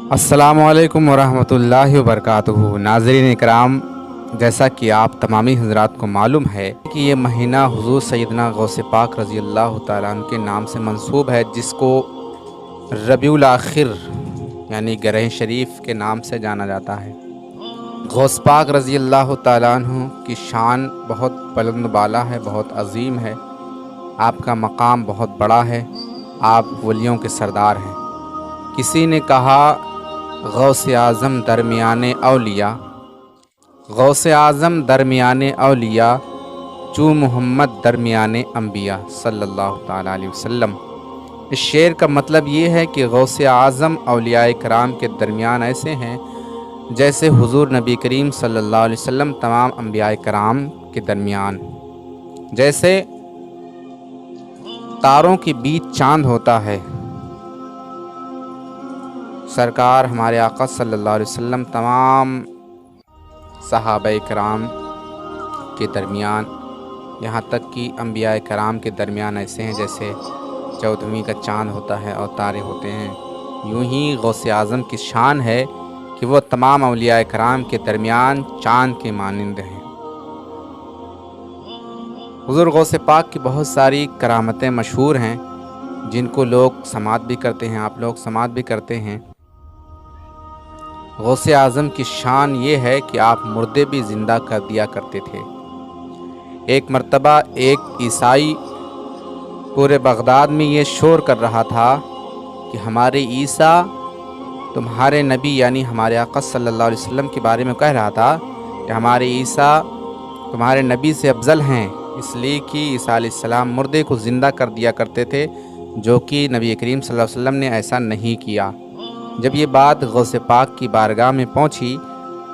अस्सलामुअलैकुम वरहमतुल्लाहि वबरकातुहू। नाज़रीन इकराम, जैसा कि आप तमामी हज़रात को मालूम है कि ये महीना हुज़ूर सैयदना गौसे पाक रज़ी अल्लाह तआला अन्हु के नाम से मंसूब है, जिसको रबीउल आखिर यानी गरह शरीफ के नाम से जाना जाता है। गौस पाक रज़ी अल्लाह तआला अन्हु की शान बहुत बुलंद बाला है, बहुत अजीम है। आपका मकाम बहुत बड़ा है, आप वलियों के सरदार हैं। किसी ने कहा गौसे आज़म दरमियाने औलिया, गौसे आज़म दरमियाने औलिया, चू मोहम्मद दरमियाने अम्बिया सल्लल्लाहु ताला अलैहि वसल्लम। इस शेर का मतलब ये है कि गौसे आज़म औलियाए कराम के दरमियान ऐसे हैं जैसे हुज़ूर नबी करीम सल्लल्लाहु अलैहि वसल्लम तमाम अम्बियाए कराम के दरमियान, जैसे तारों के बीच चाँद होता है। सरकार हमारे आका सल्लल्लाहु अलैहि वसल्लम तमाम सहाबाए कराम के दरमियान, यहाँ तक कि अम्बियाए कराम के दरमियान ऐसे हैं जैसे चौदहवीं का चाँद होता है और तारे होते हैं। यूं ही गौसे आज़म की शान है कि वो तमाम औलियाए कराम के दरमियान चाँद के मानिंद हैं। हुज़ूर गौसे पाक की बहुत सारी करामतें मशहूर हैं, जिनको लोग समात भी करते हैं, आप लोग समात भी करते हैं। गौसे आज़म की शान ये है कि आप मुर्दे भी ज़िंदा कर दिया करते थे। एक मर्तबा एक ईसाई पूरे बगदाद में ये शोर कर रहा था कि हमारे ईसा तुम्हारे नबी यानी हमारे आका सल्लल्लाहु अलैहि वसल्लम के बारे में कह रहा था कि हमारे ईसा तुम्हारे नबी से अफजल हैं, इसलिए कि ईसा अलैहिस्सलाम मुर्दे को ज़िंदा कर दिया करते थे, जो कि नबी करीम सल्लल्लाहु अलैहि वसल्लम ने ऐसा नहीं किया। जब ये बात गौसे पाक की बारगाह में पहुंची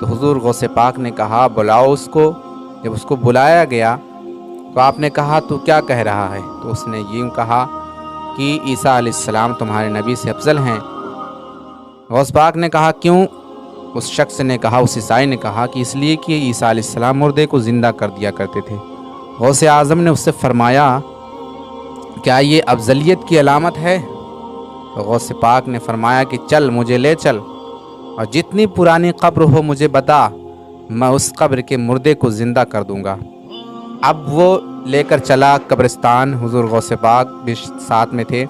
तो हुज़ूर गौसे पाक ने कहा बुलाओ उसको। जब उसको बुलाया गया तो आपने कहा तू क्या कह रहा है? तो उसने यूँ कहा कि ईसा अलैहिस्सलाम तुम्हारे नबी से अफजल हैं। गौस पाक ने कहा क्यों? उस शख्स ने कहा, उस ईसाई ने कहा कि इसलिए कि ईसा अलैहिस्सलाम मुर्दे को ज़िंदा कर दिया करते थे। गौसे आज़म ने उससे फरमाया क्या ये अफजलियत की अलामत है? तो गौसे पाक ने फरमाया कि चल मुझे ले चल और जितनी पुरानी कब्र हो मुझे बता, मैं उस कब्र के मुर्दे को ज़िंदा कर दूंगा। अब वो लेकर चला कब्रिस्तान, हुज़ूर गौसे पाक भी साथ में थे।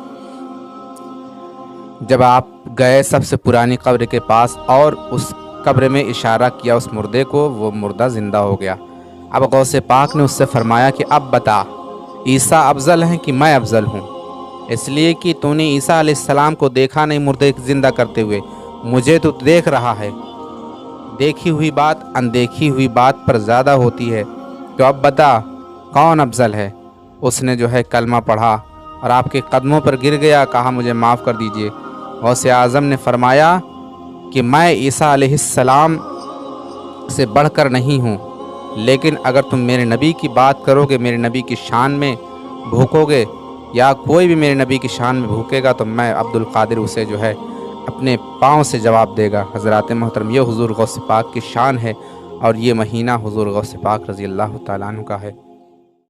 जब आप गए सबसे पुरानी कब्र के पास और उस कब्र में इशारा किया उस मुर्दे को, वो मुर्दा ज़िंदा हो गया। अब गौसे पाक ने उससे फरमाया कि अब बता ईसा अफजल हैं कि मैं अफजल हूँ? इसलिए कि तूने ईसा अलैहिस्सलाम को देखा नहीं मुर्दे ज़िंदा करते हुए, मुझे तो देख रहा है। देखी हुई बात अनदेखी हुई बात पर ज़्यादा होती है, तो अब बता कौन अफजल है? उसने जो है कलमा पढ़ा और आपके कदमों पर गिर गया, कहा मुझे माफ़ कर दीजिए। गौसे आज़म ने फरमाया कि मैं ईसा अलैहिस्सलाम से बढ़कर नहीं हूँ, लेकिन अगर तुम मेरे नबी की बात करोगे, मेरे नबी की शान में भूकोगे या कोई भी मेरे नबी की शान में भूकेगा, तो मैं अब्दुल कादिर उसे जो है अपने पाँव से जवाब देगा। हज़रात मोहतरम, ये हुज़ूर गौसे पाक की शान है और ये महीना हुज़ूर गौसे पाक रज़ी अल्लाह तआला अन्हु का है।